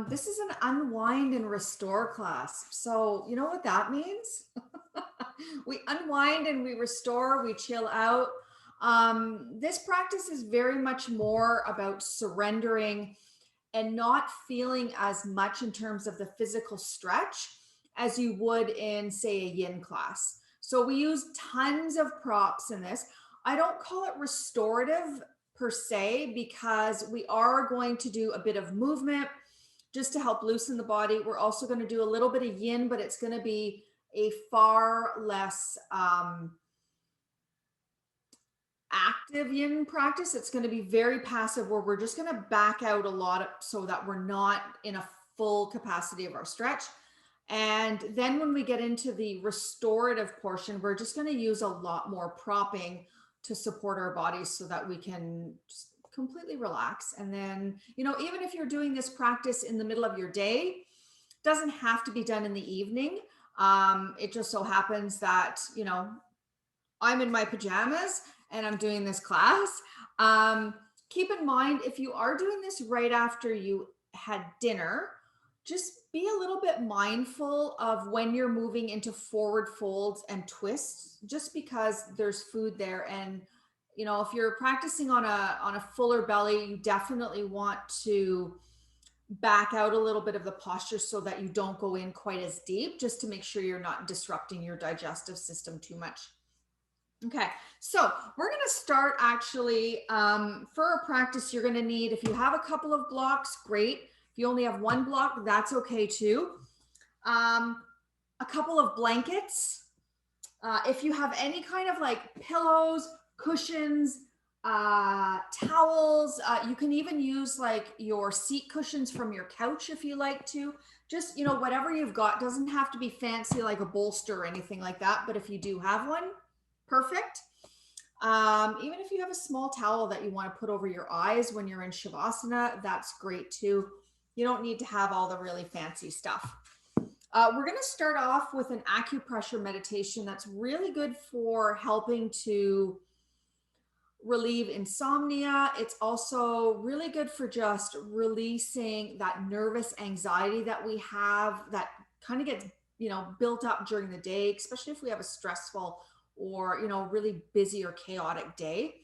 This is an unwind and restore class. So, you know what that means? We unwind and we restore, we chill out. This practice is very much more about surrendering and not feeling as much in terms of the physical stretch as you would in, say, a yin class. So, we use tons of props in this. I don't call it restorative per se because we are going to do a bit of movement just to help loosen the body. We're also going to do a little bit of yin, but it's going to be a far less active yin practice. It's going to be very passive, where we're just going to back out a lot so that we're not in a full capacity of our stretch. And then when we get into the restorative portion, we're just going to use a lot more propping to support our bodies so that we can just completely relax. And then, even if you're doing this practice in the middle of your day, it doesn't have to be done in the evening. It just so happens that, I'm in my pajamas and I'm doing this class. Keep in mind, if you are doing this right after you had dinner, just be a little bit mindful of when you're moving into forward folds and twists, just because there's food there. And if you're practicing on a fuller belly, you definitely want to back out a little bit of the posture so that you don't go in quite as deep, just to make sure you're not disrupting your digestive system too much. Okay, so we're going to start actually for a practice. You're going to need, if you have a couple of blocks, great. If you only have one block, that's okay too. A couple of blankets. If you have any kind of like pillows, cushions, towels, you can even use like your seat cushions from your couch if you like to. Just, whatever you've got. Doesn't have to be fancy like a bolster or anything like that, but if you do have one, perfect. Even if you have a small towel that you want to put over your eyes when you're in Shavasana, that's great too. You don't need to have all the really fancy stuff. We're going to start off with an acupressure meditation that's really good for helping to relieve insomnia. It's also really good for just releasing that nervous anxiety that we have that kind of gets, built up during the day, especially if we have a stressful or, really busy or chaotic day.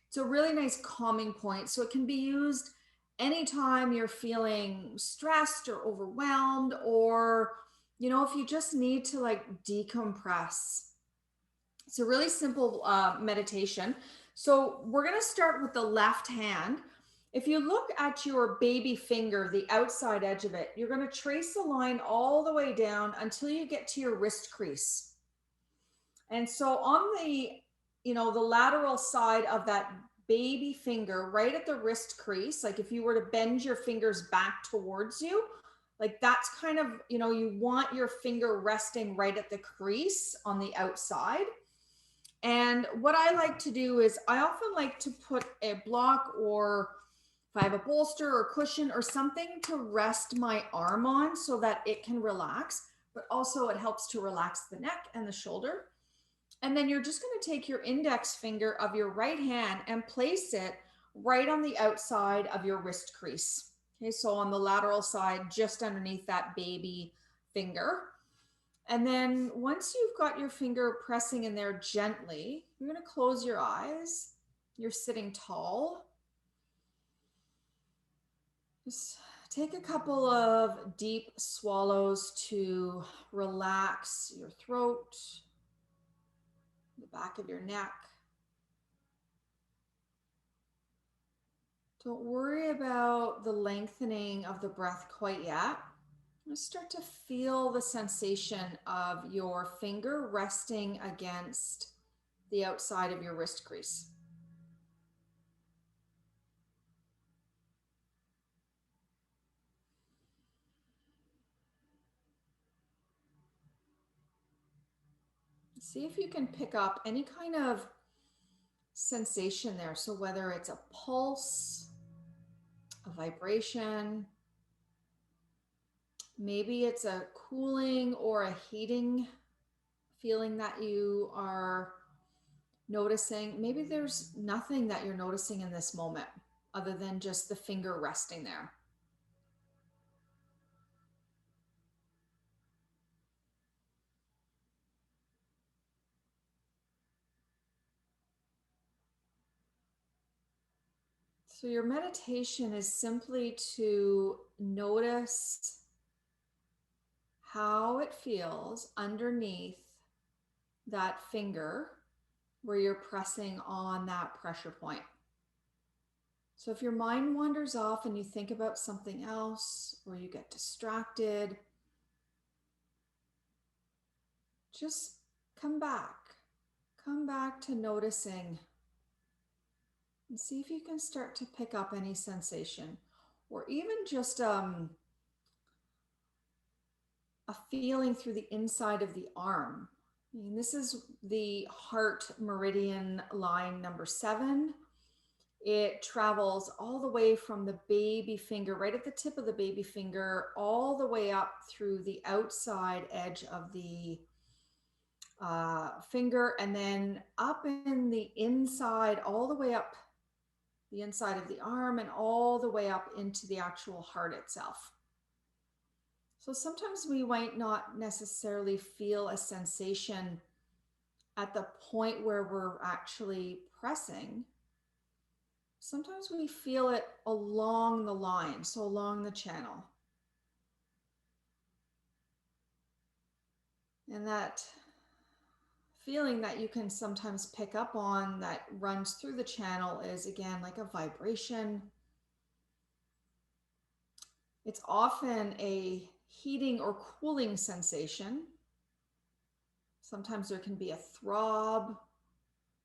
It's a really nice calming point. So it can be used anytime you're feeling stressed or overwhelmed, or, if you just need to like decompress. It's a really simple meditation. So we're going to start with the left hand. If you look at your baby finger, the outside edge of it, you're going to trace a line all the way down until you get to your wrist crease. And so on the lateral side of that baby finger, right at the wrist crease, like if you were to bend your fingers back towards you, like that's kind of, you want your finger resting right at the crease on the outside. And what I like to do is I often like to put a block, or if I have a bolster or cushion or something to rest my arm on so that it can relax, but also it helps to relax the neck and the shoulder. And then you're just going to take your index finger of your right hand and place it right on the outside of your wrist crease. Okay, so on the lateral side, just underneath that baby finger. And then once you've got your finger pressing in there gently, you're going to close your eyes. You're sitting tall. Just take a couple of deep swallows to relax your throat, the back of your neck. Don't worry about the lengthening of the breath quite yet. Just start to feel the sensation of your finger resting against the outside of your wrist crease. See if you can pick up any kind of sensation there. So whether it's a pulse, a vibration, maybe it's a cooling or a heating feeling that you are noticing. Maybe there's nothing that you're noticing in this moment other than just the finger resting there. So your meditation is simply to notice how it feels underneath that finger where you're pressing on that pressure point. So if your mind wanders off and you think about something else or you get distracted, just come back. Come back to noticing and see if you can start to pick up any sensation or even just a feeling through the inside of the arm. I mean, this is the heart meridian line number 7. It travels all the way from the baby finger, right at the tip of the baby finger, all the way up through the outside edge of the finger, and then up in the inside, all the way up the inside of the arm, and all the way up into the actual heart itself. So sometimes we might not necessarily feel a sensation at the point where we're actually pressing. Sometimes we feel it along the line, so along the channel. And that feeling that you can sometimes pick up on that runs through the channel is, again, like a vibration. It's often a heating or cooling sensation. Sometimes there can be a throb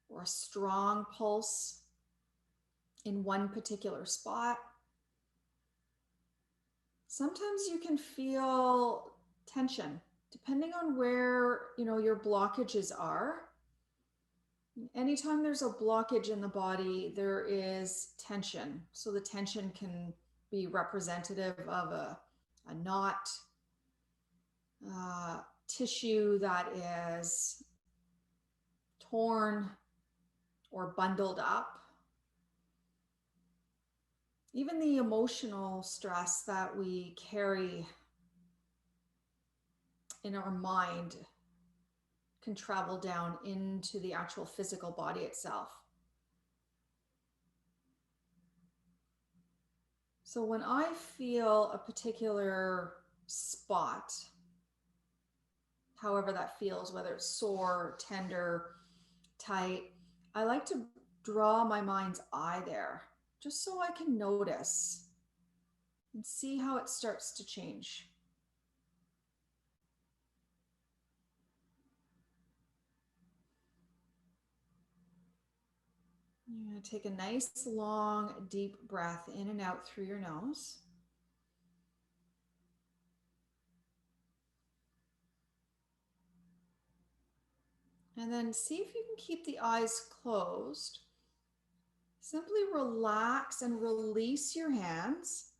or a strong pulse in one particular spot. Sometimes you can feel tension, depending on where, your blockages are. Anytime there's a blockage in the body, there is tension. So the tension can be representative of a knot, tissue that is torn or bundled up. Even the emotional stress that we carry in our mind can travel down into the actual physical body itself. So when I feel a particular spot, however that feels, whether it's sore, tender, tight, I like to draw my mind's eye there just so I can notice and see how it starts to change. You're going to take a nice, long, deep breath in and out through your nose. And then see if you can keep the eyes closed. Simply relax and release your hands.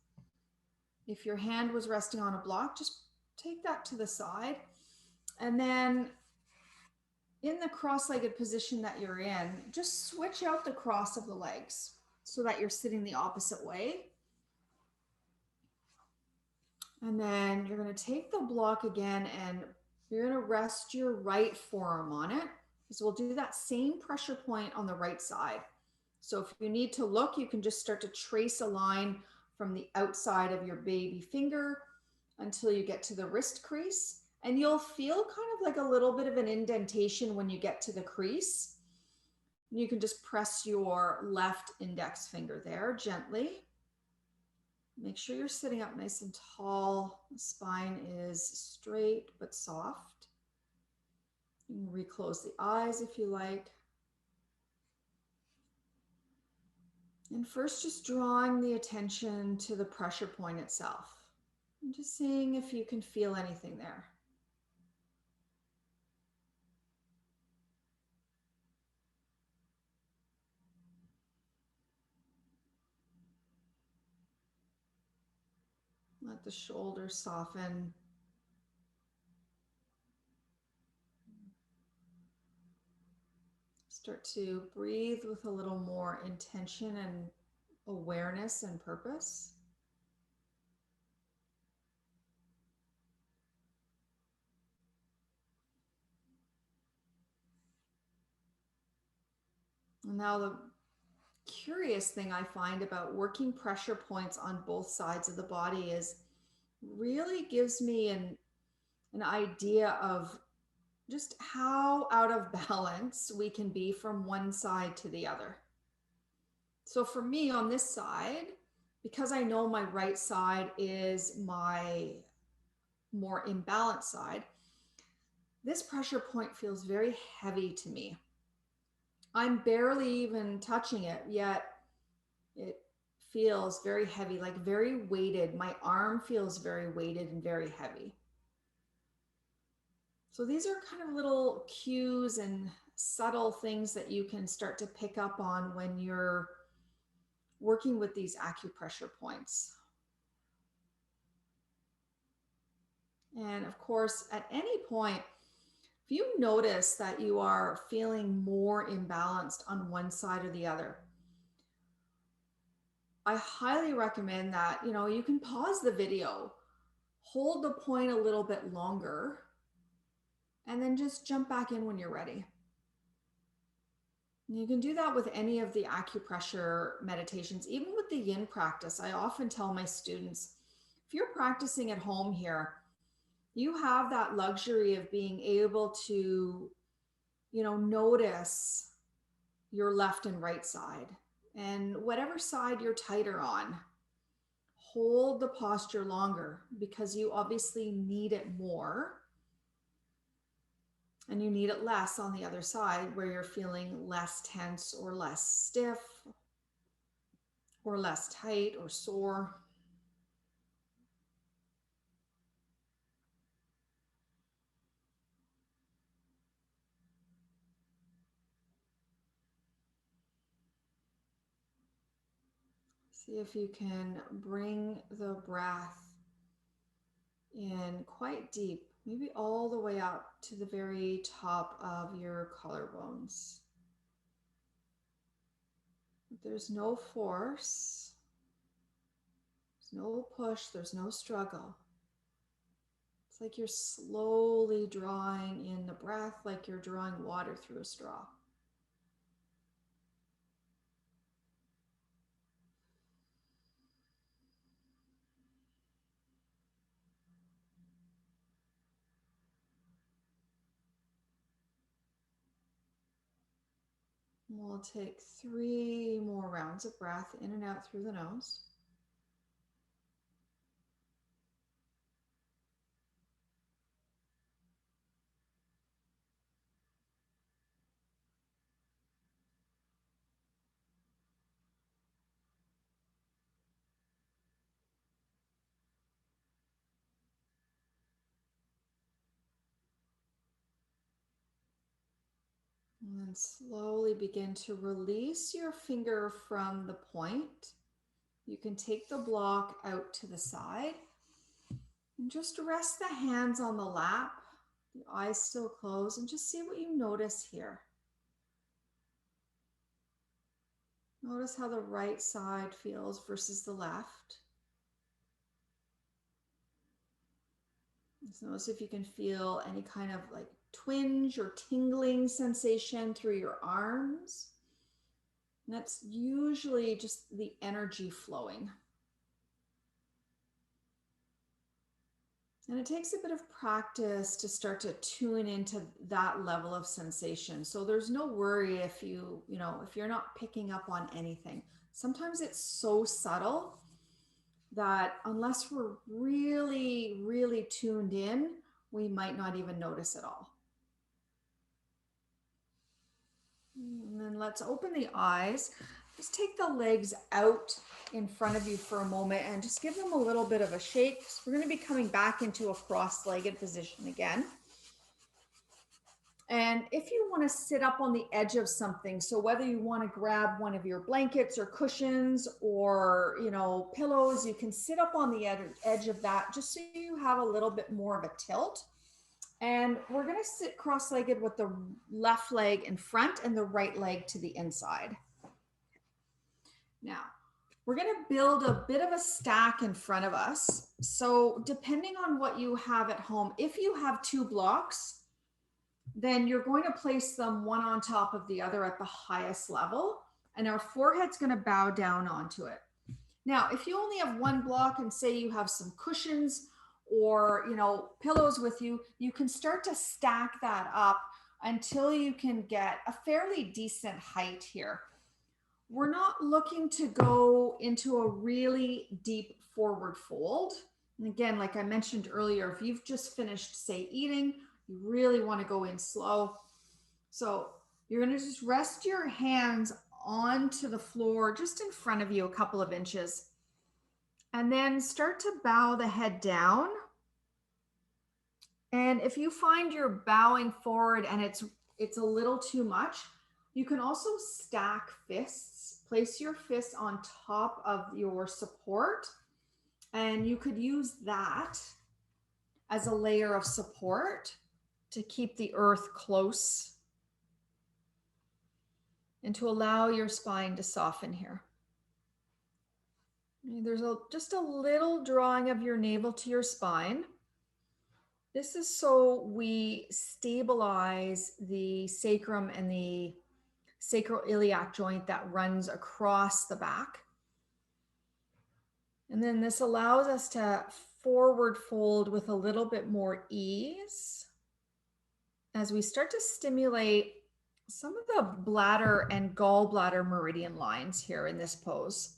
If your hand was resting on a block, just take that to the side. And then in the cross-legged position that you're in, just switch out the cross of the legs so that you're sitting the opposite way. And then you're going to take the block again and you're going to rest your right forearm on it. So we'll do that same pressure point on the right side. So if you need to look, you can just start to trace a line from the outside of your baby finger until you get to the wrist crease. And you'll feel kind of like a little bit of an indentation when you get to the crease. You can just press your left index finger there gently. Make sure you're sitting up nice and tall. The spine is straight but soft. You can reclose the eyes if you like. And first, just drawing the attention to the pressure point itself. And just seeing if you can feel anything there. Let the shoulders soften. Start to breathe with a little more intention and awareness and purpose. And now the curious thing I find about working pressure points on both sides of the body is really gives me an idea of just how out of balance we can be from one side to the other. So for me on this side, because I know my right side is my more imbalanced side, this pressure point feels very heavy to me. I'm barely even touching it, yet it feels very heavy, like very weighted. My arm feels very weighted and very heavy. So these are kind of little cues and subtle things that you can start to pick up on when you're working with these acupressure points. And of course, at any point, if you notice that you are feeling more imbalanced on one side or the other, I highly recommend that, you can pause the video, hold the point a little bit longer, and then just jump back in when you're ready. You can do that with any of the acupressure meditations, even with the yin practice. I often tell my students, if you're practicing at home here, you have that luxury of being able to, notice your left and right side. And whatever side you're tighter on, hold the posture longer because you obviously need it more. And you need it less on the other side where you're feeling less tense or less stiff or less tight or sore. See if you can bring the breath in quite deep, maybe all the way up to the very top of your collarbones. There's no force, there's no push, there's no struggle. It's like you're slowly drawing in the breath, like you're drawing water through a straw. We'll take 3 more rounds of breath in and out through the nose. And then slowly begin to release your finger from the point. You can take the block out to the side and just rest the hands on the lap, the eyes still closed, and just see what you notice here. Notice how the right side feels versus the left. Just notice if you can feel any kind of like twinge or tingling sensation through your arms. And that's usually just the energy flowing. And it takes a bit of practice to start to tune into that level of sensation. So there's no worry if if you're not picking up on anything. Sometimes it's so subtle that unless we're really, really tuned in, we might not even notice it all. And then let's open the eyes. Just take the legs out in front of you for a moment and just give them a little bit of a shake. We're going to be coming back into a cross-legged position again. And if you want to sit up on the edge of something, so whether you want to grab one of your blankets or cushions or, pillows, you can sit up on the edge of that just so you have a little bit more of a tilt. And we're going to sit cross-legged with the left leg in front and the right leg to the inside. Now, we're going to build a bit of a stack in front of us. So depending on what you have at home, if you have 2 blocks, then you're going to place them one on top of the other at the highest level. and our forehead's going to bow down onto it. Now, if you only have one block and say you have some cushions or, pillows with you, you can start to stack that up until you can get a fairly decent height here. We're not looking to go into a really deep forward fold. And again, like I mentioned earlier, if you've just finished, say, eating, you really want to go in slow. So you're going to just rest your hands onto the floor just in front of you, a couple of inches. And then start to bow the head down. And if you find you're bowing forward and it's a little too much, you can also stack fists. Place your fists on top of your support, and you could use that as a layer of support to keep the earth close and to allow your spine to soften here. There's just a little drawing of your navel to your spine. This is so we stabilize the sacrum and the sacroiliac joint that runs across the back. And then this allows us to forward fold with a little bit more ease as we start to stimulate some of the bladder and gallbladder meridian lines here in this pose.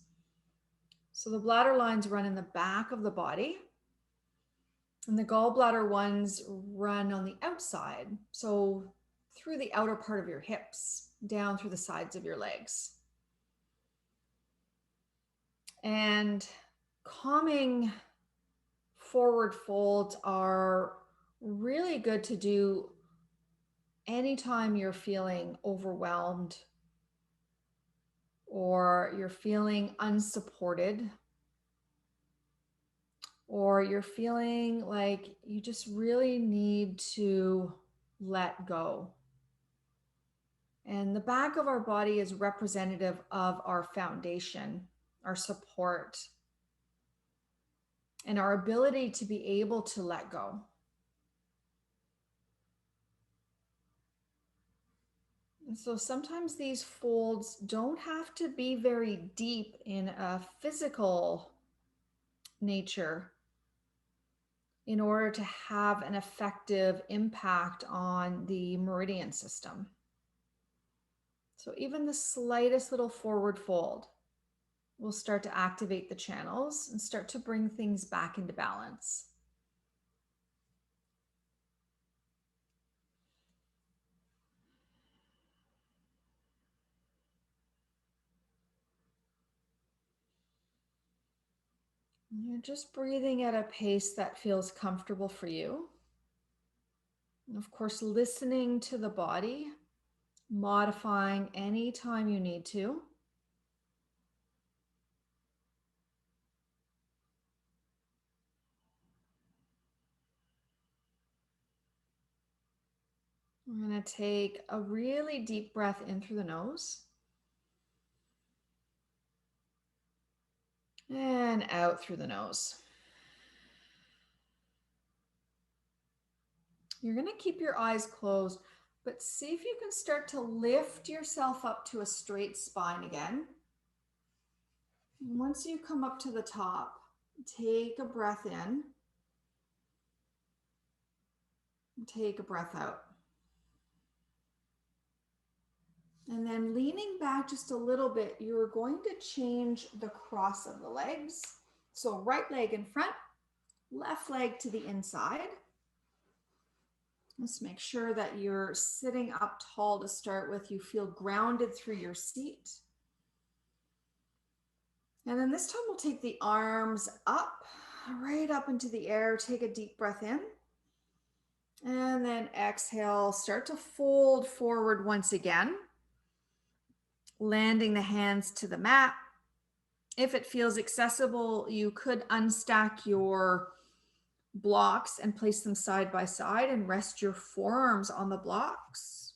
So the bladder lines run in the back of the body, and the gallbladder ones run on the outside. So through the outer part of your hips, down through the sides of your legs. And calming forward folds are really good to do anytime you're feeling overwhelmed or you're feeling unsupported or you're feeling like you just really need to let go. And the back of our body is representative of our foundation, our support, and our ability to be able to let go. And so sometimes these folds don't have to be very deep in a physical nature in order to have an effective impact on the meridian system. So even the slightest little forward fold will start to activate the channels and start to bring things back into balance. You're just breathing at a pace that feels comfortable for you. And of course, listening to the body, modifying anytime you need to. We're going to take a really deep breath in through the nose and out through the nose. You're going to keep your eyes closed, but see if you can start to lift yourself up to a straight spine again. Once you come up to the top, take a breath in. Take a breath out. And then leaning back just a little bit, you're going to change the cross of the legs. So right leg in front, left leg to the inside. Let's make sure that you're sitting up tall to start with. You feel grounded through your seat. And then this time we'll take the arms up, right up into the air. Take a deep breath in. And then exhale, start to fold forward once again. Landing the hands to the mat. If it feels accessible, you could unstack your blocks and place them side by side and rest your forearms on the blocks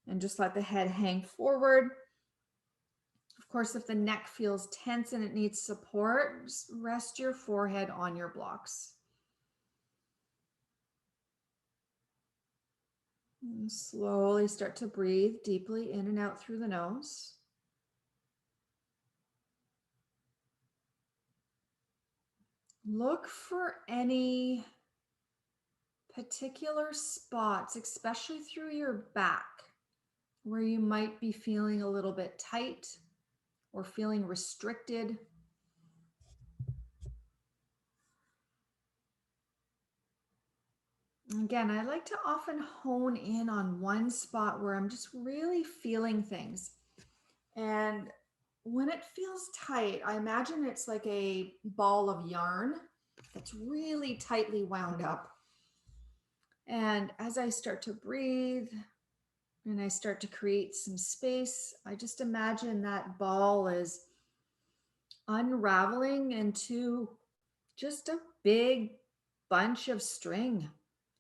and just let the head hang forward. Of course, if the neck feels tense and it needs support, just rest your forehead on your blocks. And slowly start to breathe deeply in and out through the nose. Look for any particular spots, especially through your back, where you might be feeling a little bit tight or feeling restricted. Again, I like to often hone in on one spot where I'm just really feeling things. And when it feels tight, I imagine it's like a ball of yarn that's really tightly wound up. And as I start to breathe and I start to create some space, I just imagine that ball is unraveling into just a big bunch of string.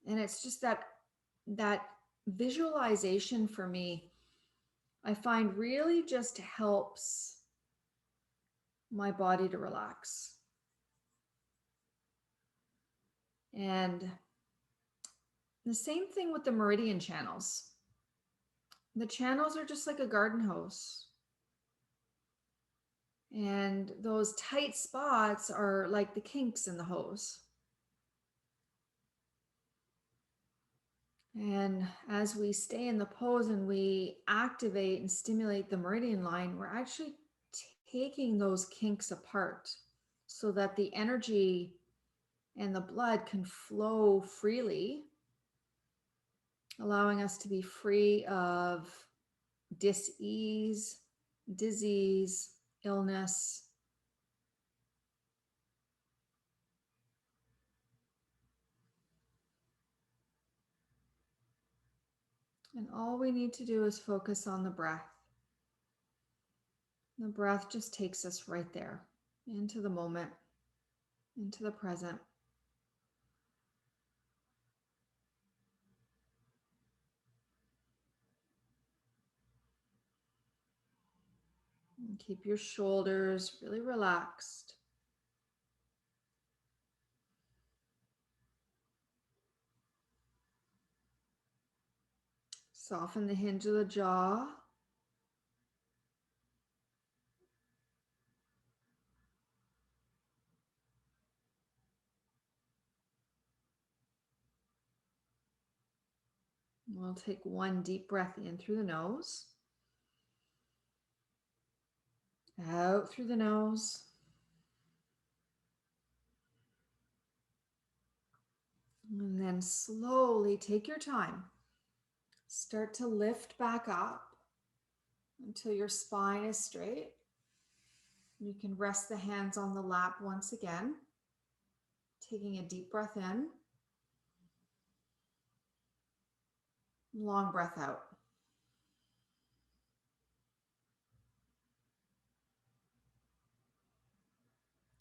And it's just that visualization for me, I find really just helps my body to relax. And the same thing with the meridian channels. The channels are just like a garden hose. And those tight spots are like the kinks in the hose. And as we stay in the pose and we activate and stimulate the meridian line, we're actually taking those kinks apart so that the energy and the blood can flow freely, allowing us to be free of dis-ease, disease, illness. And all we need to do is focus on the breath. The breath just takes us right there, into the moment, into the present. And keep your shoulders really relaxed. Soften the hinge of the jaw. We'll take one deep breath in through the nose, out through the nose, and then slowly take your time. Start to lift back up until your spine is straight. You can rest the hands on the lap once again, taking a deep breath in, long breath out.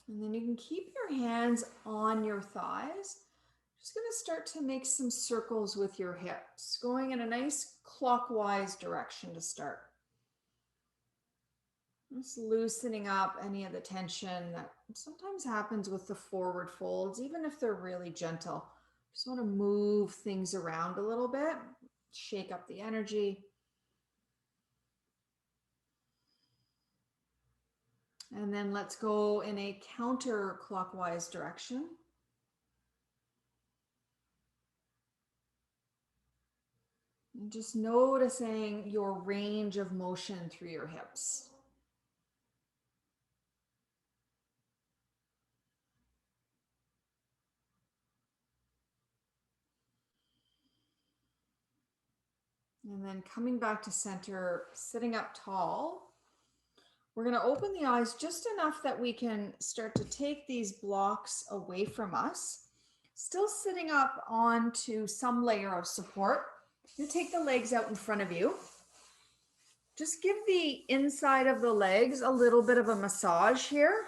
And then you can keep your hands on your thighs. Just going to start to make some circles with your hips, going in a nice clockwise direction to start. Just loosening up any of the tension that sometimes happens with the forward folds, even if they're really gentle. Just want to move things around a little bit, shake up the energy. And then let's go in a counterclockwise direction. And just noticing your range of motion through your hips. And then coming back to center, sitting up tall. We're going to open the eyes just enough that we can start to take these blocks away from us. Still sitting up onto some layer of support. You take the legs out in front of you. Just give the inside of the legs a little bit of a massage here.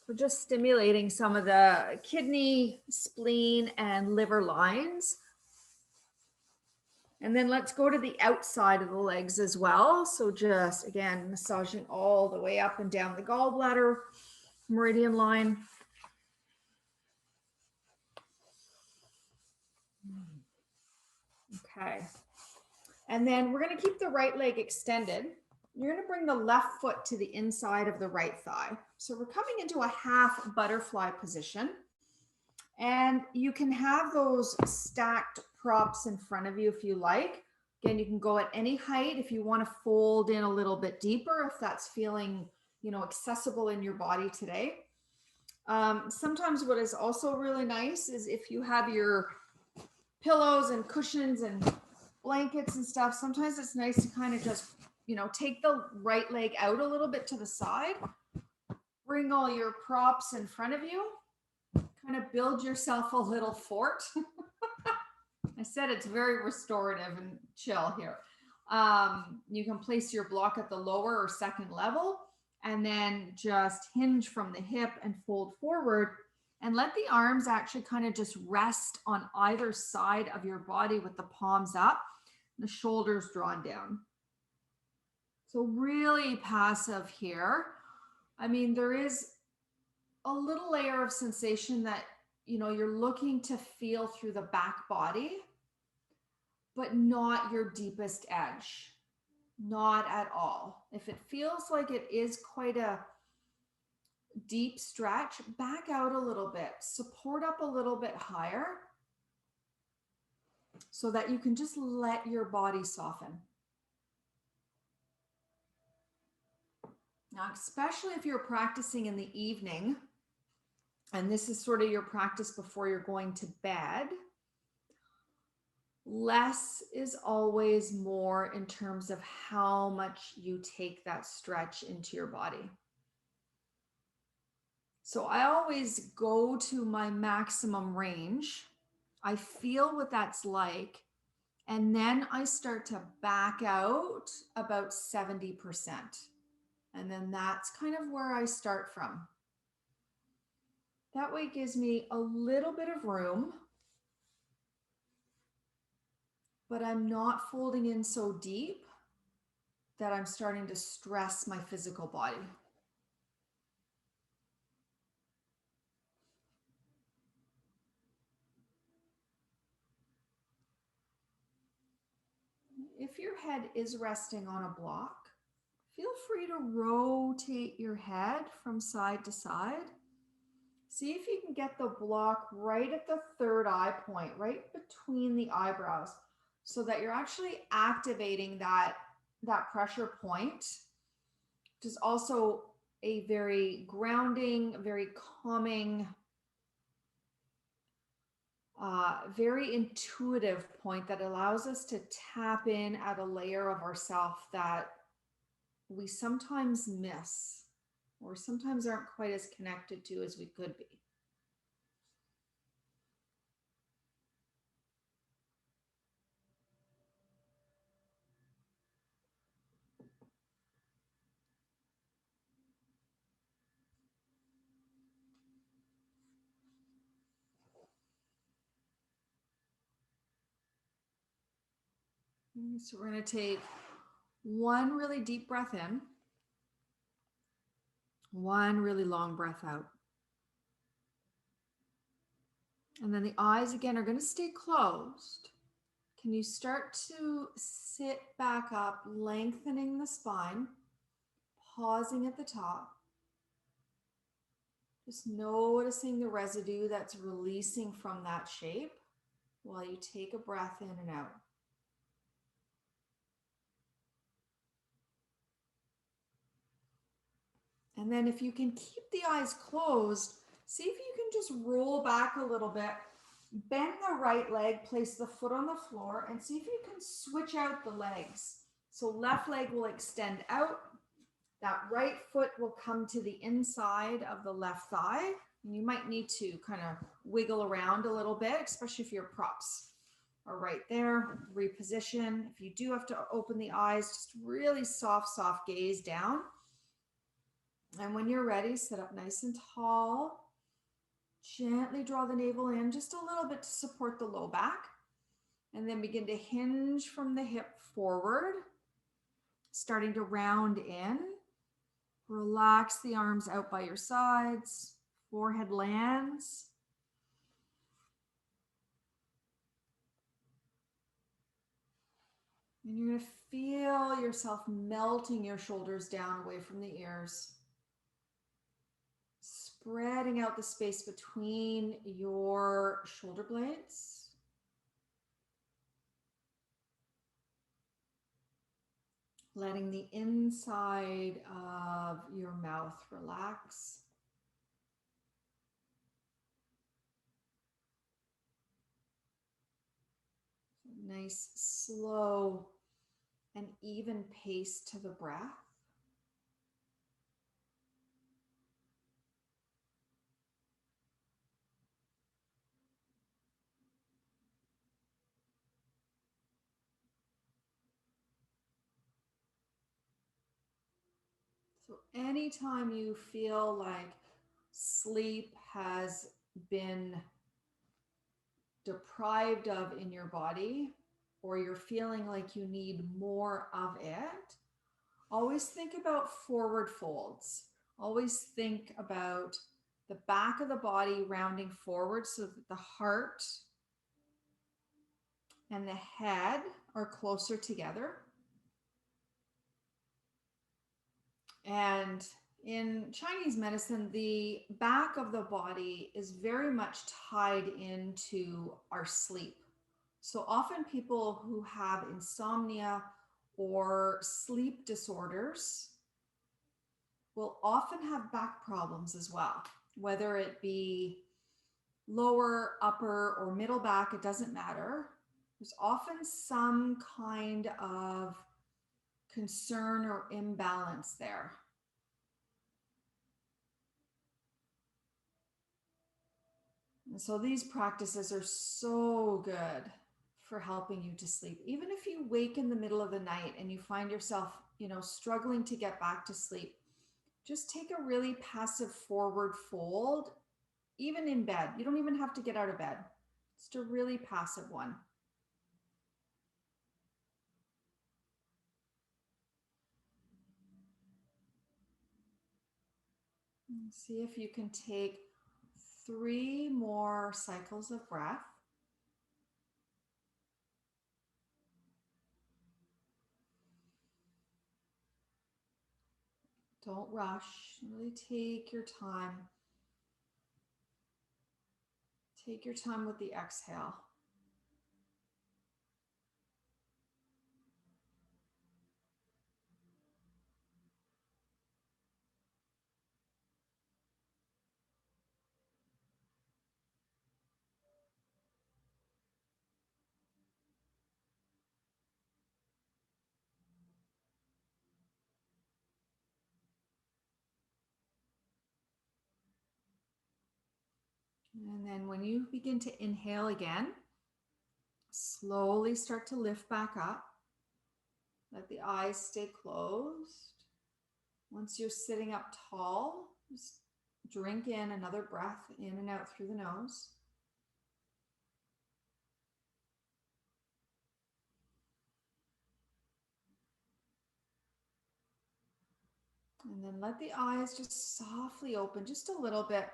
We're just stimulating some of the kidney, spleen, and liver lines. And then let's go to the outside of the legs as well. So just, again, massaging all the way up and down the gallbladder meridian line. Okay. And then we're going to keep the right leg extended. you're going to bring the left foot to the inside of the right thigh. So we're coming into a half butterfly position. And you can have those stacked props in front of you if you like. Again, you can go at any height if you want to fold in a little bit deeper, if that's feeling, accessible in your body today. Sometimes what is also really nice is if you have your pillows and cushions and blankets and stuff, sometimes it's nice to kind of just, take the right leg out a little bit to the side, bring all your props in front of you, kind of build yourself a little fort. I said it's very restorative and chill here. You can place your block at the lower or second level and then just hinge from the hip and fold forward and let the arms actually kind of just rest on either side of your body with the palms up, the shoulders drawn down. So really passive here. I mean, there is a little layer of sensation that, you're looking to feel through the back body, but not your deepest edge. Not at all. If it feels like it is quite a deep stretch, back out a little bit, support up a little bit higher so that you can just let your body soften. Now, especially if you're practicing in the evening, and this is sort of your practice before you're going to bed, less is always more in terms of how much you take that stretch into your body. So I always go to my maximum range. I feel what that's like. And then I start to back out about 70%. And then that's kind of where I start from. That way it gives me a little bit of room, but I'm not folding in so deep that I'm starting to stress my physical body. If your head is resting on a block, feel free to rotate your head from side to side. See if you can get the block right at the third eye point, right between the eyebrows, so that you're actually activating that pressure point, which is also a very grounding, very calming, very intuitive point that allows us to tap in at a layer of ourself that we sometimes miss or sometimes aren't quite as connected to as we could be. So we're going to take one really deep breath in, one really long breath out. And then the eyes again are going to stay closed. Can you start to sit back up, lengthening the spine, pausing at the top? Just noticing the residue that's releasing from that shape while you take a breath in and out. And then if you can keep the eyes closed, see if you can just roll back a little bit, bend the right leg, place the foot on the floor, and see if you can switch out the legs. So left leg will extend out. That right foot will come to the inside of the left thigh. And you might need to kind of wiggle around a little bit, especially if your props are right there. Reposition. If you do have to open the eyes, just really soft gaze down. And when you're ready, sit up nice and tall. Gently draw the navel in just a little bit to support the low back. And then begin to hinge from the hip forward, starting to round in. Relax the arms out by your sides. Forehead lands. And you're going to feel yourself melting your shoulders down away from the ears, spreading out the space between your shoulder blades. Letting the inside of your mouth relax. Nice, slow, and even pace to the breath. So anytime you feel like sleep has been deprived of in your body, or you're feeling like you need more of it, always think about forward folds. Always think about the back of the body rounding forward so that the heart and the head are closer together. And in Chinese medicine, the back of the body is very much tied into our sleep. So often people who have insomnia or sleep disorders will often have back problems as well, whether it be lower, upper, or middle back, it doesn't matter. There's often some kind of concern or imbalance there. And so these practices are so good for helping you to sleep. Even if you wake in the middle of the night and you find yourself, struggling to get back to sleep, just take a really passive forward fold, even in bed. You don't even have to get out of bed. Just a really passive one. See if you can take 3 more cycles of breath. Don't rush. Really take your time. Take your time with the exhale. And then when you begin to inhale again, slowly start to lift back up. Let the eyes stay closed. Once you're sitting up tall, just drink in another breath in and out through the nose. And then let the eyes just softly open just a little bit.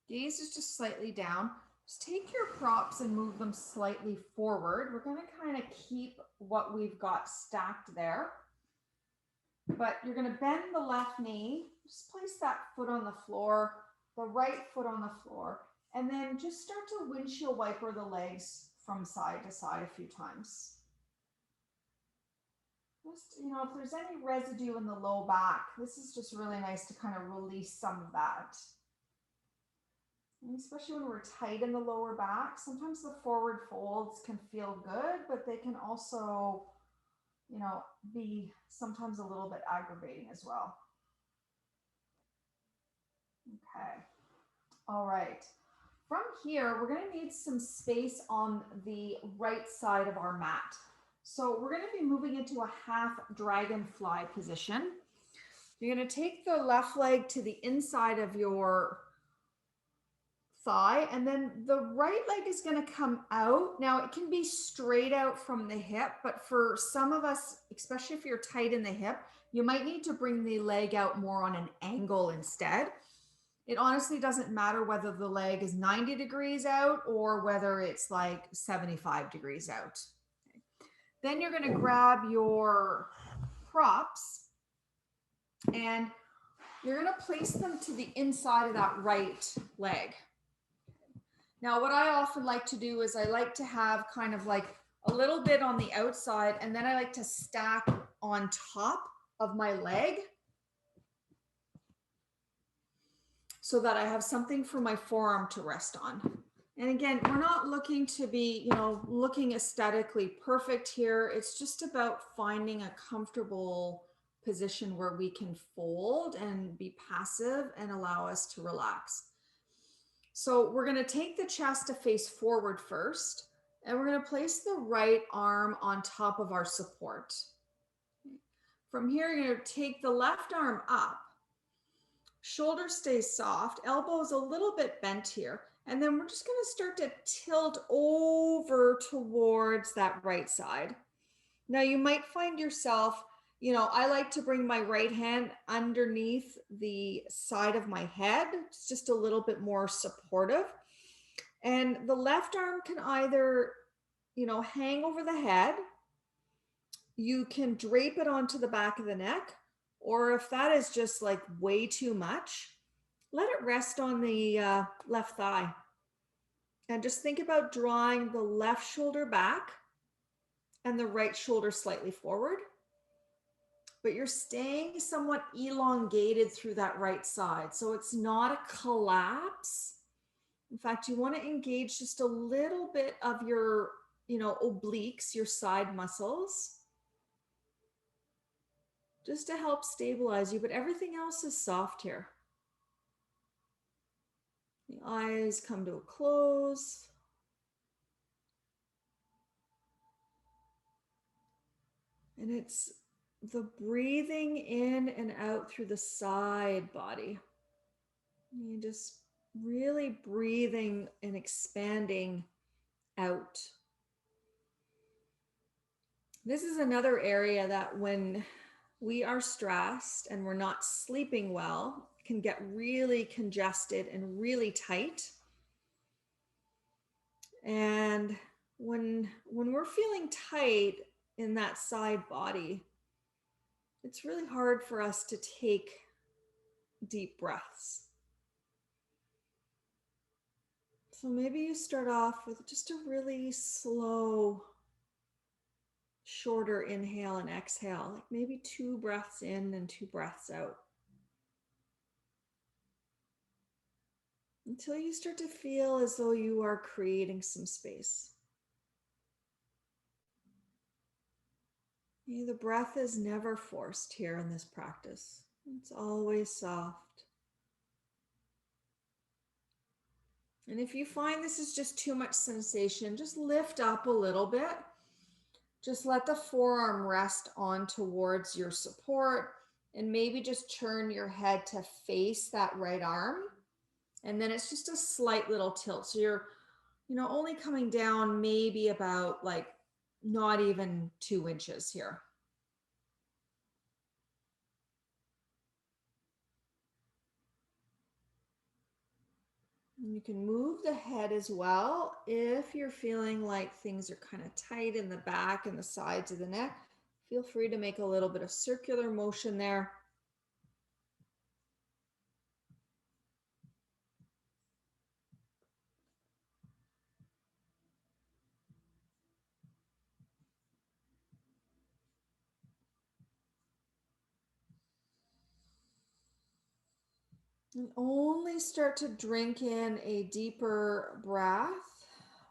Gaze is just slightly down. Just take your props and move them slightly forward. We're going to kind of keep what we've got stacked there. But you're going to bend the left knee. Just place that foot on the floor, the right foot on the floor. And then just start to windshield wiper the legs from side to side a few times. Just, if there's any residue in the low back, this is just really nice to kind of release some of that. And especially when we're tight in the lower back, sometimes the forward folds can feel good, but they can also, be sometimes a little bit aggravating as well. Okay. All right. From here, we're going to need some space on the right side of our mat. So we're going to be moving into a half dragonfly position. You're going to take the left leg to the inside of your thigh, and then the right leg is going to come out. Now it can be straight out from the hip, but for some of us, especially if you're tight in the hip, you might need to bring the leg out more on an angle instead. It honestly doesn't matter whether the leg is 90 degrees out or whether it's like 75 degrees out. Then you're going to grab your props and you're going to place them to the inside of that right leg. Now, what I often like to do is I like to have kind of like a little bit on the outside, and then I like to stack on top of my leg so that I have something for my forearm to rest on. And again, we're not looking to be, looking aesthetically perfect here. It's just about finding a comfortable position where we can fold and be passive and allow us to relax. So we're going to take the chest to face forward first, and we're going to place the right arm on top of our support. From here, you're going to take the left arm up. Shoulder stays soft, elbows a little bit bent here. And then we're just going to start to tilt over towards that right side. Now you might find yourself, I like to bring my right hand underneath the side of my head. It's just a little bit more supportive. And the left arm can either, hang over the head. You can drape it onto the back of the neck, or if that is just like way too much, let it rest on the left thigh. And just think about drawing the left shoulder back and the right shoulder slightly forward. But you're staying somewhat elongated through that right side. So it's not a collapse. In fact, you want to engage just a little bit of your, obliques, your side muscles, just to help stabilize you. But everything else is soft here. The eyes come to a close. And it's the breathing in and out through the side body. You just really breathing and expanding out. This is another area that when we are stressed and we're not sleeping well, can get really congested and really tight. And when we're feeling tight in that side body, it's really hard for us to take deep breaths. So maybe you start off with just a really slow, shorter inhale and exhale, like maybe 2 breaths in and 2 breaths out, until you start to feel as though you are creating some space. The breath is never forced here in this practice. It's always soft. And if you find this is just too much sensation, just lift up a little bit. Just let the forearm rest on towards your support, and maybe just turn your head to face that right arm. And then it's just a slight little tilt. So you're, only coming down maybe about like not even 2 inches here. And you can move the head as well if you're feeling like things are kind of tight in the back and the sides of the neck. Feel free to make a little bit of circular motion there. And only start to drink in a deeper breath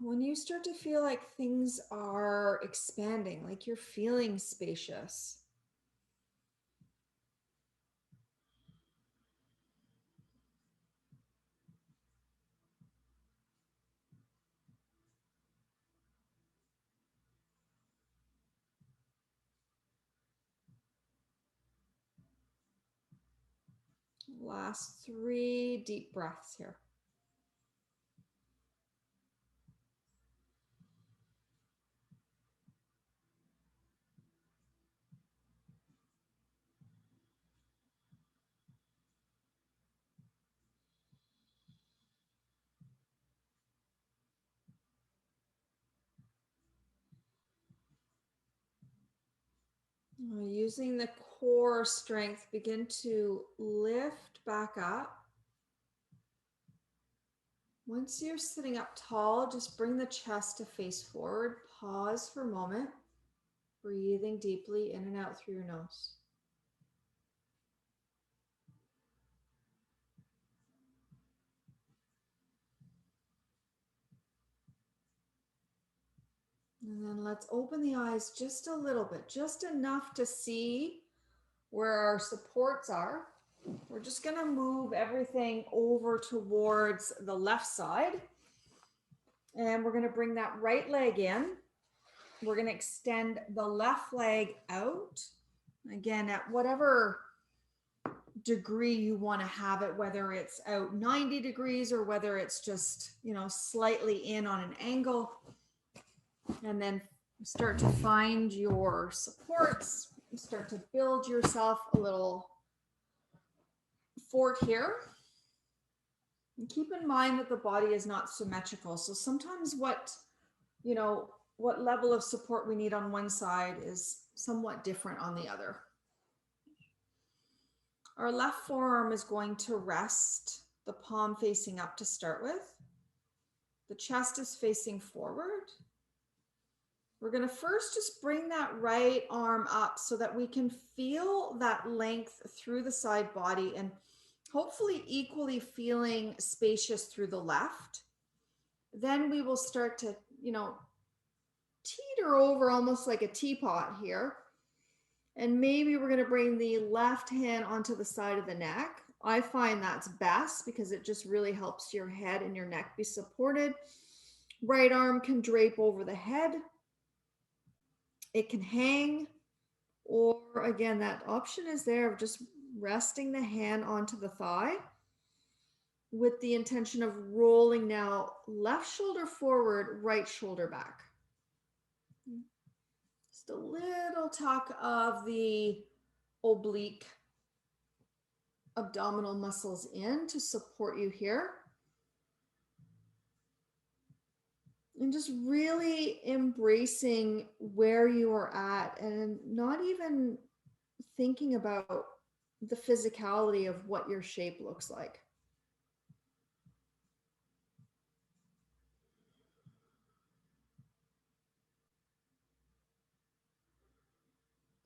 when you start to feel like things are expanding, like you're feeling spacious. Last 3 deep breaths here. Using the core strength, begin to lift back up. Once you're sitting up tall, just bring the chest to face forward. Pause for a moment, breathing deeply in and out through your nose. And then let's open the eyes just a little bit, just enough to see where our supports are. We're just going to move everything over towards the left side. And we're going to bring that right leg in. We're going to extend the left leg out. Again, at whatever degree you want to have it, whether it's out 90 degrees or whether it's just, slightly in on an angle. And then start to find your supports, start to build yourself a little fort here. And keep in mind that the body is not symmetrical. So sometimes what level of support we need on one side is somewhat different on the other. Our left forearm is going to rest, the palm facing up to start with. The chest is facing forward. We're going to first just bring that right arm up so that we can feel that length through the side body and hopefully equally feeling spacious through the left. Then we will start to, teeter over almost like a teapot here. And maybe we're going to bring the left hand onto the side of the neck. I find that's best because it just really helps your head and your neck be supported. Right arm can drape over the head. It can hang, or again, that option is there of just resting the hand onto the thigh with the intention of rolling now left shoulder forward, right shoulder back. Just a little tuck of the oblique abdominal muscles in to support you here. And just really embracing where you are at and not even thinking about the physicality of what your shape looks like.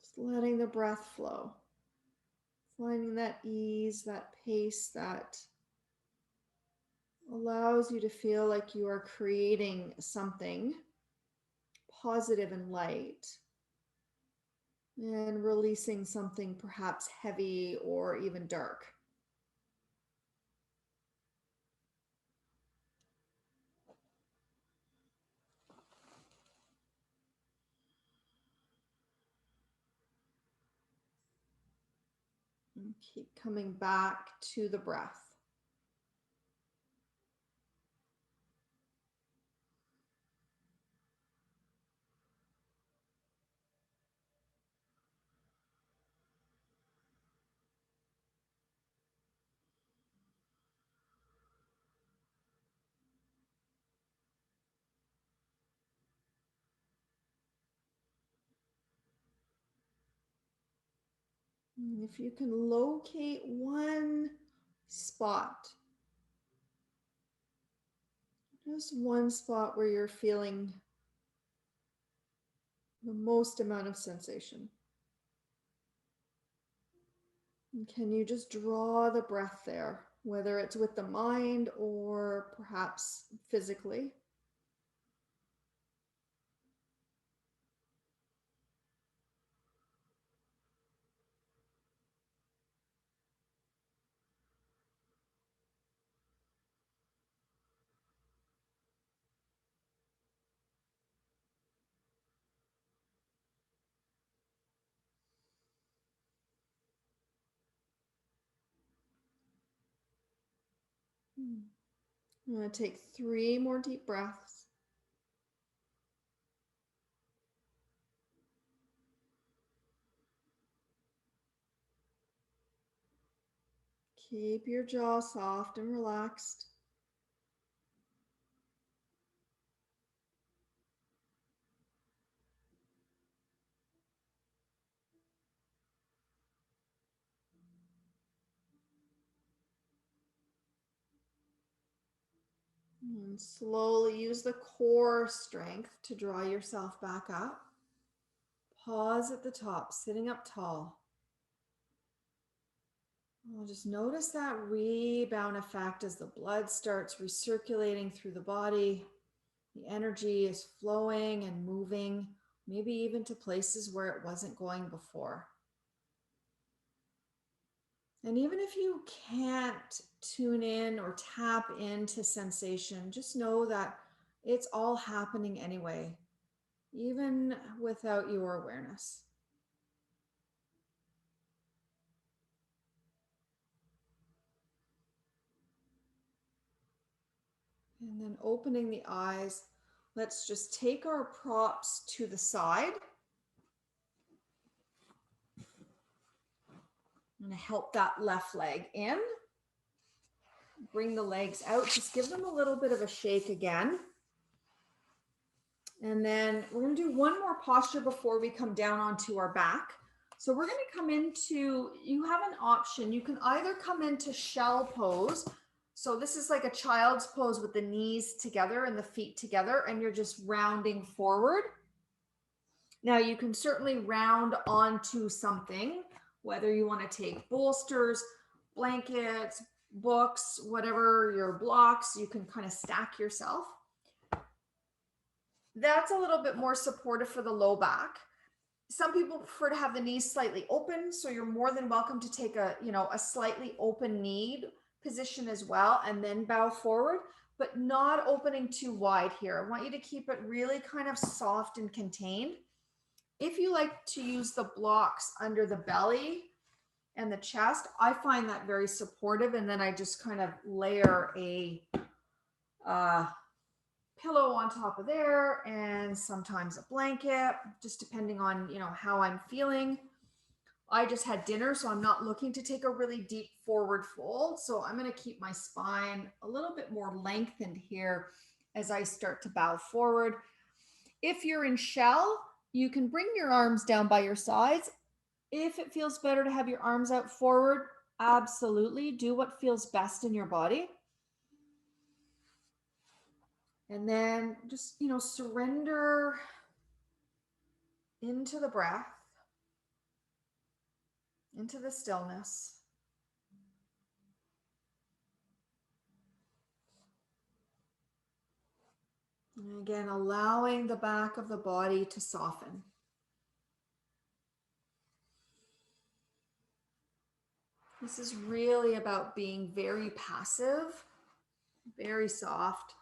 Just letting the breath flow. Finding that ease, that pace that allows you to feel like you are creating something positive and light, and releasing something perhaps heavy or even dark. And keep coming back to the breath. And if you can locate one spot, just one spot where you're feeling the most amount of sensation. And can you just draw the breath there, whether it's with the mind or perhaps physically? I'm going to take 3 more deep breaths. Keep your jaw soft and relaxed. And slowly use the core strength to draw yourself back up. Pause at the top, sitting up tall. We'll just notice that rebound effect as the blood starts recirculating through the body. The energy is flowing and moving, maybe even to places where it wasn't going before. And even if you can't tune in or tap into sensation, just know that it's all happening anyway, even without your awareness. And then opening the eyes, let's just take our props to the side. I'm going to help that left leg in. Bring the legs out, just give them a little bit of a shake again. And then we're going to do one more posture before we come down onto our back. So we're going to come into, you have an option. You can either come into shell pose. So this is like a child's pose with the knees together and the feet together, and you're just rounding forward. Now you can certainly round onto something, whether you want to take bolsters, blankets, books, whatever your blocks, you can kind of stack yourself. That's a little bit more supportive for the low back. Some people prefer to have the knees slightly open, so you're more than welcome to take a slightly open knee position as well, and then bow forward, but not opening too wide here. I want you to keep it really kind of soft and contained. If you like to use the blocks under the belly and the chest, I find that very supportive, and then I just kind of layer a pillow on top of there, and sometimes a blanket, just depending on how I'm feeling. I just had dinner, so I'm not looking to take a really deep forward fold, so I'm going to keep my spine a little bit more lengthened here as I start to bow forward. If you're in shell, you can bring your arms down by your sides. If it feels better to have your arms out forward, absolutely do what feels best in your body. And then just, surrender into the breath, into the stillness. And again, allowing the back of the body to soften. This is really about being very passive, very soft.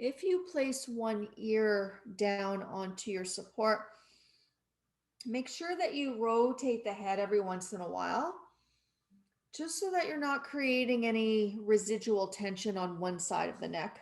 If you place one ear down onto your support, make sure that you rotate the head every once in a while, just so that you're not creating any residual tension on one side of the neck.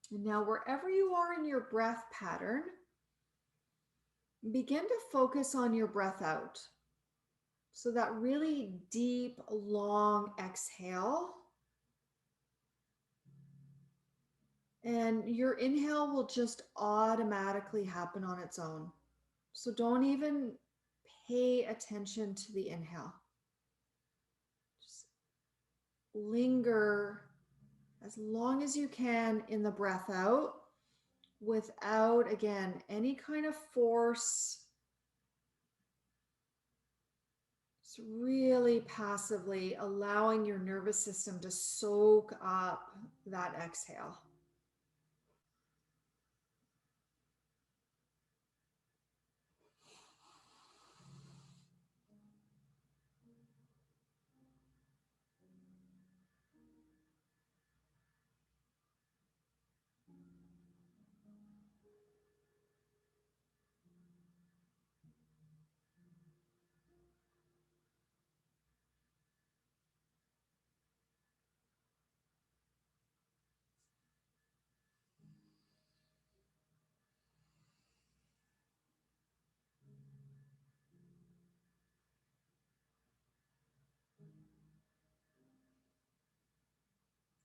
And now, wherever you are in your breath pattern, begin to focus on your breath out. So that really deep, long exhale. And your inhale will just automatically happen on its own. So don't even pay attention to the inhale. Just linger as long as you can in the breath out without, again, any kind of force. It's really passively allowing your nervous system to soak up that exhale.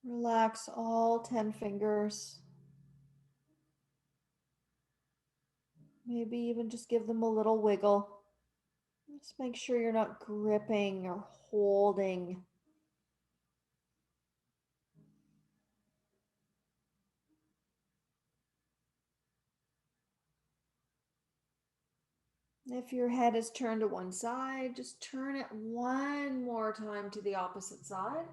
Relax all 10 fingers. Maybe even just give them a little wiggle. Just make sure you're not gripping or holding. If your head is turned to one side, just turn it one more time to the opposite side.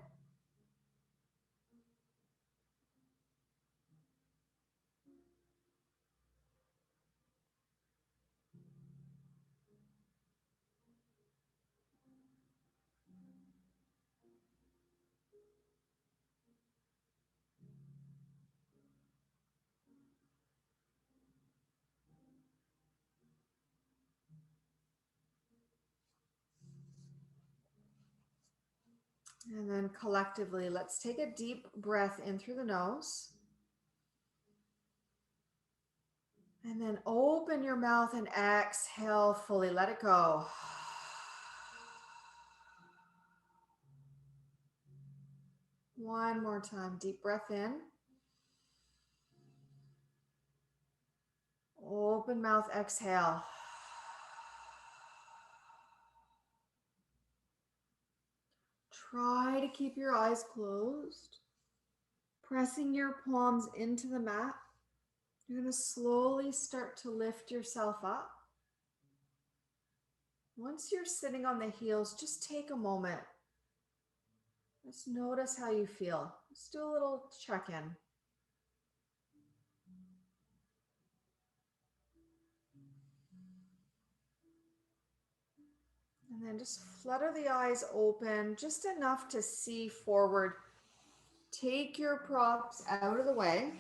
And then collectively, let's take a deep breath in through the nose. And then open your mouth and exhale fully. Let it go. One more time. Deep breath in. Open mouth, exhale. Try to keep your eyes closed. Pressing your palms into the mat. You're going to slowly start to lift yourself up. Once you're sitting on the heels, just take a moment. Just notice how you feel. Just do a little check-in. And then just flutter the eyes open, just enough to see forward. Take your props out of the way.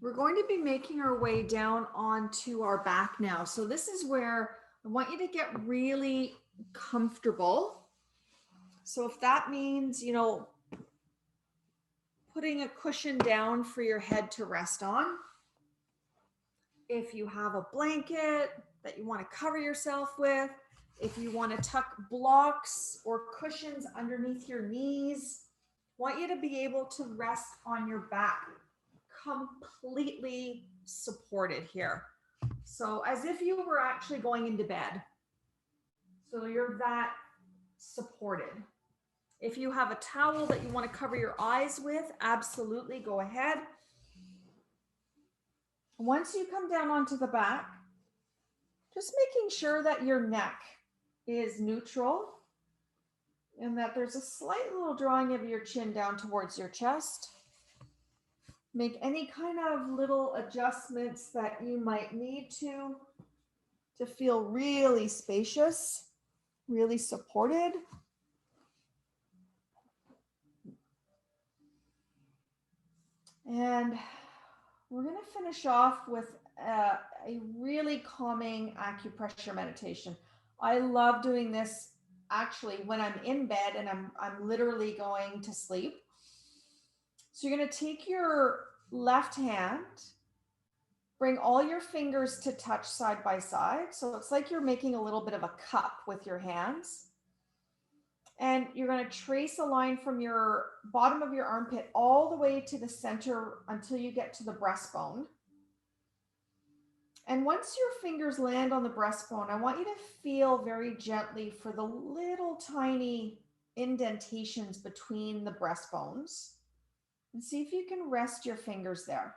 We're going to be making our way down onto our back now. So this is where I want you to get really comfortable. So if that means, putting a cushion down for your head to rest on, if you have a blanket that you want to cover yourself with, if you want to tuck blocks or cushions underneath your knees, I want you to be able to rest on your back, completely supported here. So as if you were actually going into bed. So you're that supported. If you have a towel that you want to cover your eyes with, absolutely go ahead. Once you come down onto the back, just making sure that your neck is neutral and that there's a slight little drawing of your chin down towards your chest. Make any kind of little adjustments that you might need to feel really spacious, really supported. And we're going to finish off with a really calming acupressure meditation. I love doing this actually when I'm in bed and I'm literally going to sleep. So you're going to take your left hand, bring all your fingers to touch side by side. So it's like you're making a little bit of a cup with your hands. And you're going to trace a line from your bottom of your armpit all the way to the center until you get to the breastbone. And once your fingers land on the breastbone, I want you to feel very gently for the little tiny indentations between the breastbones and see if you can rest your fingers there.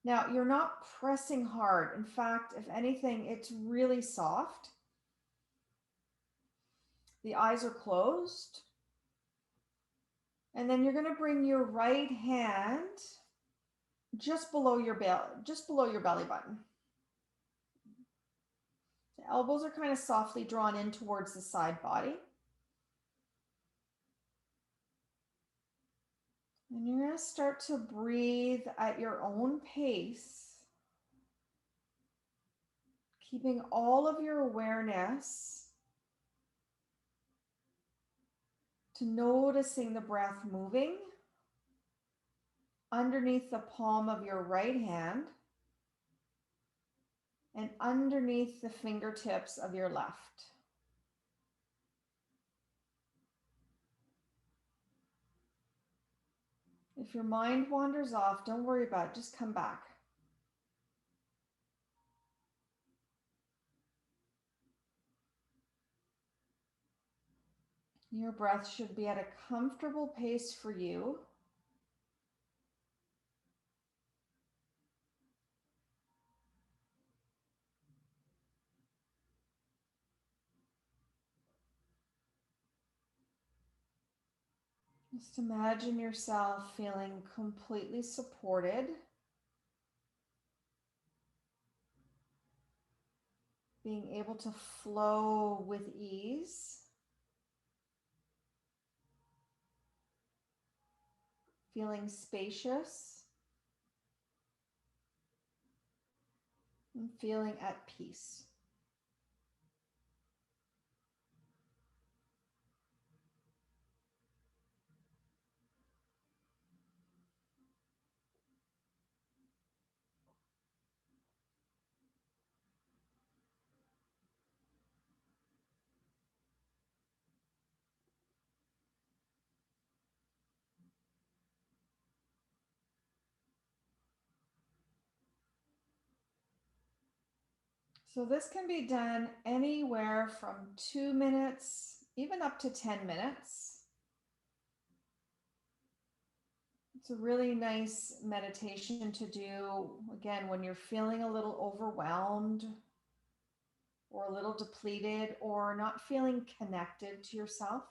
Now, you're not pressing hard. In fact, if anything, it's really soft. The eyes are closed. And then you're going to bring your right hand just below your belly button. The elbows are kind of softly drawn in towards the side body. And you're going to start to breathe at your own pace, keeping all of your awareness to noticing the breath moving underneath the palm of your right hand and underneath the fingertips of your left. If your mind wanders off, don't worry about it. Just come back. Your breath should be at a comfortable pace for you. Just imagine yourself feeling completely supported, being able to flow with ease, feeling spacious, and feeling at peace. So this can be done anywhere from 2 minutes, even up to 10 minutes. It's a really nice meditation to do, again, when you're feeling a little overwhelmed or a little depleted or not feeling connected to yourself.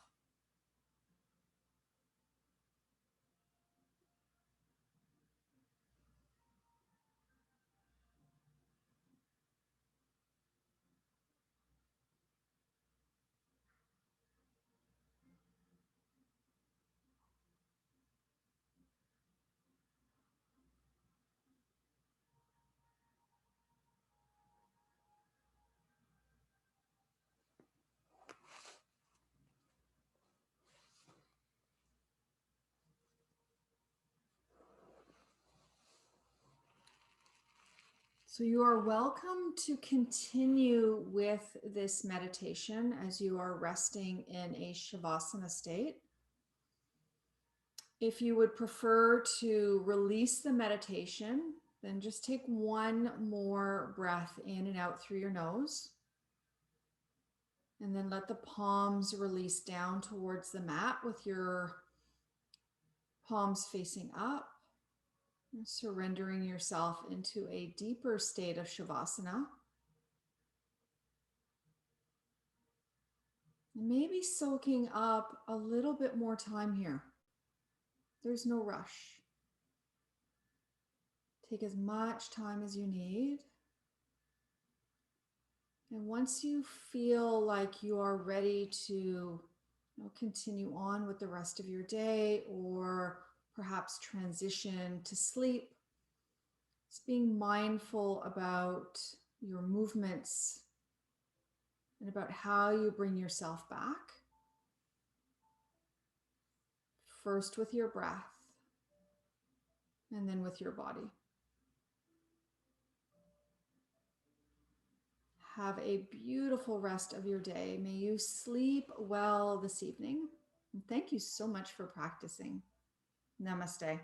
So you are welcome to continue with this meditation as you are resting in a Shavasana state. If you would prefer to release the meditation, then just take one more breath in and out through your nose. And then let the palms release down towards the mat with your palms facing up. Surrendering yourself into a deeper state of Shavasana. Maybe soaking up a little bit more time here. There's no rush. Take as much time as you need. And once you feel like you are ready to continue on with the rest of your day or perhaps transition to sleep, just being mindful about your movements and about how you bring yourself back. First with your breath, and then with your body. Have a beautiful rest of your day. May you sleep well this evening. And thank you so much for practicing. Namaste.